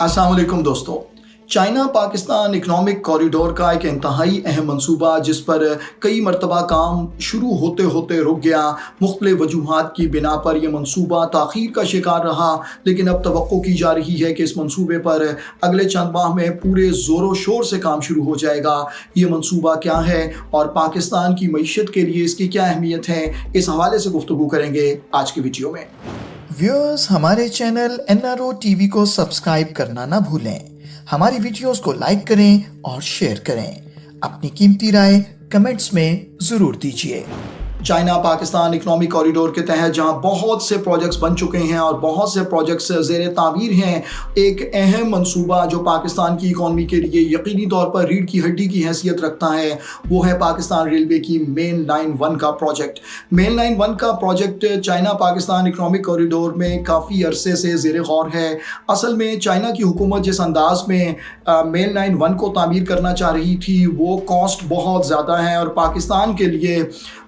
अस्सलाम वालेकुम दोस्तों। चाइना पाकिस्तान इकनॉमिक कॉरिडोर का एक इंतहाई अहम मनसूबा जिस पर कई मरतबा काम शुरू होते होते रुक गया। मुख्तलिफ वजूहात की बिना पर यह मनसूबा ताख़ीर का शिकार रहा, लेकिन अब तवक्को की जा रही है कि इस मनसूबे पर अगले चंद माह में पूरे ज़ोरों शोर से काम शुरू हो जाएगा। ये मनसूबा क्या है और पाकिस्तान की मईशत के लिए इसकी क्या अहमियत है, इस हवाले से गुफ्तगू करेंगे आज की वीडियो में। व्यूअर्स, हमारे चैनल NRO TV को सब्सक्राइब करना ना भूलें। हमारी वीडियोस को लाइक करें और शेयर करें। अपनी कीमती राय कमेंट्स में ज़रूर दीजिए। चाइना पाकिस्तान इकनॉमिक कॉरिडोर के तहत जहां बहुत से प्रोजेक्ट्स बन चुके हैं और बहुत से प्रोजेक्ट्स ज़ेर तामीर हैं, एक अहम मनसूबा जो पाकिस्तान की इकॉनमी के लिए यकीनी तौर पर रीढ़ की हड्डी की हैसियत रखता है, वो है पाकिस्तान रेलवे की मेन लाइन 1 का प्रोजेक्ट। मेन लाइन 1 का project China Pakistan economic corridor में काफ़ी अरसे से ज़ेर गौर है। असल में चाइना की हुकूमत जिस अंदाज में मेन लाइन 1 को तामीर करना चाह रही थी, वो कॉस्ट बहुत ज़्यादा है और पाकिस्तान के लिए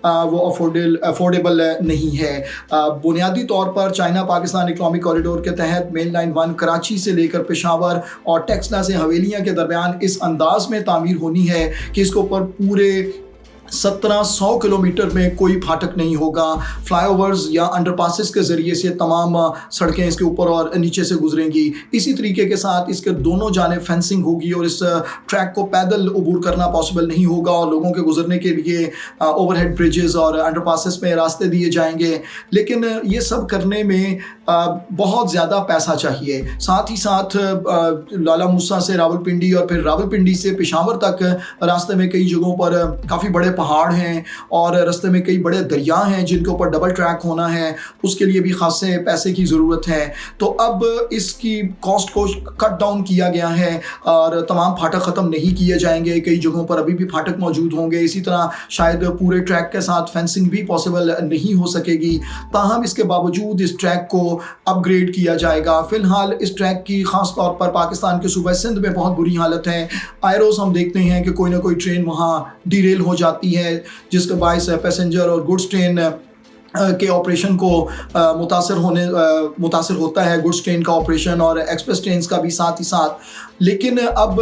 वो अफोर्डेबल नहीं है। बुनियादी तौर पर चाइना पाकिस्तान इकनॉमिक कॉरिडोर के तहत मेन लाइन 1 कराची से लेकर पेशावर और टेक्सला से हवेलियाँ के दरमियान इस अंदाज में तामीर होनी है कि इसके ऊपर पूरे 1700 किलोमीटर में कोई फाटक नहीं होगा। फ्लाईओवर्स या अंडरपासेस के ज़रिए से तमाम सड़कें इसके ऊपर और नीचे से गुजरेंगी। इसी तरीके के साथ इसके दोनों जानिब फेंसिंग होगी और इस ट्रैक को पैदल अबूर करना पॉसिबल नहीं होगा और लोगों के गुजरने के लिए ओवरहेड ब्रिजेस और अंडरपासेस में रास्ते दिए जाएंगे। लेकिन ये सब करने में बहुत ज़्यादा पैसा चाहिए। साथ ही साथ लाला मूसा से रावलपिंडी और फिर रावलपिंडी से पेशावर तक रास्ते में कई जगहों पर काफ़ी बड़े पहाड़ हैं और रास्ते में कई बड़े दरिया हैं जिनके ऊपर डबल ट्रैक होना है, उसके लिए भी खासे पैसे की ज़रूरत है। तो अब इसकी कॉस्ट को कट डाउन किया गया है और तमाम फाटक ख़त्म नहीं किए जाएंगे। कई जगहों पर अभी भी फाटक मौजूद होंगे। इसी तरह शायद पूरे ट्रैक के साथ फेंसिंग भी पॉसिबल नहीं हो सकेगी। ताहम इसके बावजूद इस ट्रैक को अपग्रेड किया जाएगा। फ़िलहाल इस ट्रैक की ख़ास तौर पर पाकिस्तान के सूबे सिंध में बहुत बुरी हालत है। आए रोज़ हम देखते हैं कि कोई ना कोई ट्रेन वहाँ डिरेल हो जाती है, जिसके बायस पैसेंजर और गुड्स ट्रेन के ऑपरेशन को मुतासर होता है, गुड्स ट्रेन का ऑपरेशन और एक्सप्रेस ट्रेन का भी साथ ही साथ। लेकिन अब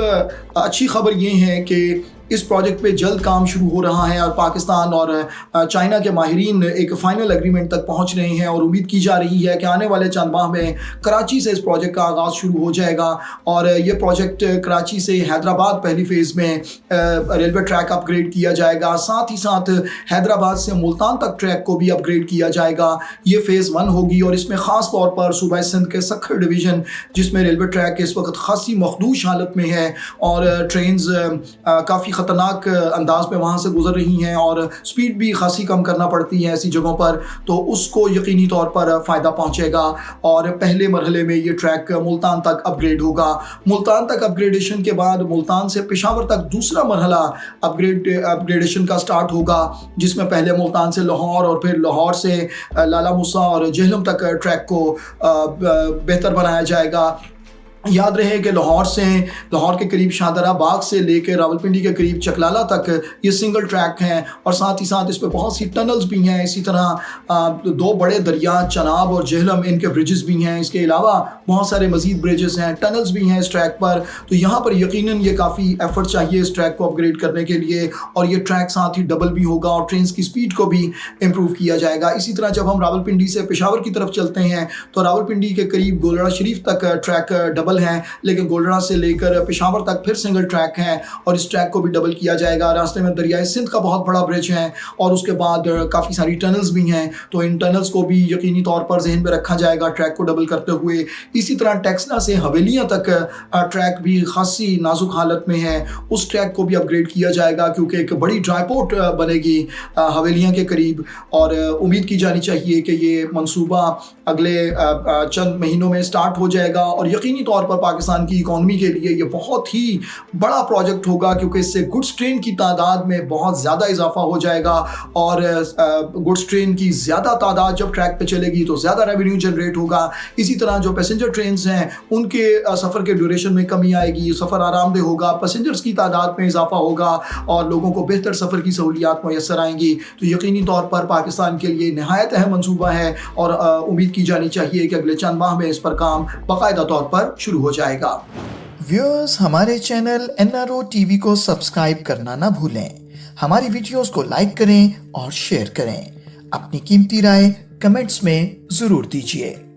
अच्छी खबर ये है कि इस प्रोजेक्ट पे जल्द काम शुरू हो रहा है और पाकिस्तान और चाइना के माहिरीन एक फ़ाइनल एग्रीमेंट तक पहुंच रहे हैं और उम्मीद की जा रही है कि आने वाले चंद माह में कराची से इस प्रोजेक्ट का आगाज़ शुरू हो जाएगा। और ये प्रोजेक्ट कराची से हैदराबाद पहली फ़ेज़ में रेलवे ट्रैक अपग्रेड किया जाएगा। साथ ही साथ हैदराबाद से मुल्तान तक ट्रैक को भी अपग्रेड किया जाएगा। ये फ़ेज़ 1 होगी और इसमें ख़ास तौर पर सूबा सिंध के सखर डिवीज़न, जिसमें रेलवे ट्रैक इस वक्त खासी मखदूश हालत में है और ट्रेन्स काफ़ी ख़तरनाक अंदाज में वहाँ से गुजर रही हैं और स्पीड भी खासी कम करना पड़ती है ऐसी जगहों पर, तो उसको यकीनी तौर पर फ़ायदा पहुँचेगा। और पहले मरहले में ये ट्रैक मुल्तान तक अपग्रेड होगा। मुल्तान तक अपग्रेडेशन के बाद मुल्तान से पेशावर तक दूसरा मरहला अपग्रेडेशन का स्टार्ट होगा, जिसमें पहले मुल्तान से लाहौर और फिर लाहौर से लाला मूसा और जेहलम तक ट्रैक को बेहतर बनाया जाएगा। याद रहे कि लाहौर के करीब शाहदरा बाग से लेकर रावलपिंडी के करीब चकलाला तक ये सिंगल ट्रैक है और साथ ही साथ इस पर बहुत सी टनल्स भी हैं। इसी तरह 2 बड़े दरिया चनाब और जेहलम, इनके ब्रिजेस भी हैं। इसके अलावा बहुत सारे मज़ीद ब्रिजेस हैं, टनल्स भी हैं इस ट्रैक पर। तो यहाँ पर यकीनन ये काफ़ी एफर्ट चाहिए इस ट्रैक को अपग्रेड करने के लिए और ये ट्रैक साथ ही डबल भी होगा और ट्रेन की स्पीड को भी इम्प्रूव किया जाएगा। इसी तरह जब हम रावलपिंडी से पेशावर की तरफ चलते हैं तो रावलपिंडी के करीब गोलड़ा शरीफ तक ट्रैक डबल हैं, लेकिन गोल्डना से लेकर पेशावर तक फिर सिंगल ट्रैक है और इस ट्रैक को भी डबल किया जाएगा। रास्ते में दरियाए सिंध का बहुत बड़ा ब्रिज है और उसके बाद काफ़ी सारी टनल्स भी हैं, तो इन टनल्स को भी यकीनी तौर पर जहन में रखा जाएगा ट्रैक को डबल करते हुए। इसी तरह टेक्सला से हवेलियाँ तक ट्रैक भी खासी नाजुक हालत में है, उस ट्रैक को भी अपग्रेड किया जाएगा क्योंकि एक बड़ी ड्राईपोर्ट बनेगी हवेलियाँ के करीब और उम्मीद की जानी चाहिए कि ये मनसूबा अगले चंद महीनों में स्टार्ट हो जाएगा और यकीनी तौर पर पाकिस्तान की इकॉनमी के लिए ये बहुत ही बड़ा प्रोजेक्ट होगा क्योंकि इससे गुड्स ट्रेन की तादाद में बहुत ज़्यादा इजाफा हो जाएगा और गुड्स ट्रेन की ज़्यादा तादाद जब ट्रैक पे चलेगी तो ज़्यादा रेवेन्यू जनरेट होगा। इसी तरह जो पैसेंजर ट्रेन हैं उनके सफ़र के ड्यूरेशन में कमी आएगी, सफ़र आरामदेह होगा, पैसेंजर्स की तादाद में इजाफा होगा और लोगों को बेहतर सफ़र की सहूलियात मैसर आएंगी। तो यकीनी तौर पर पाकिस्तान के लिए नहायत अहम मनसूबा है और उम्मीद की जानी चाहिए कि अगले चंद माह में इस पर काम बाकायदा तौर पर शुरू शुरू हो जाएगा। व्यूअर्स, हमारे चैनल NRO TV को सब्सक्राइब करना ना भूलें। हमारी वीडियोस को लाइक करें और शेयर करें। अपनी कीमती राय कमेंट्स में ज़रूर दीजिए।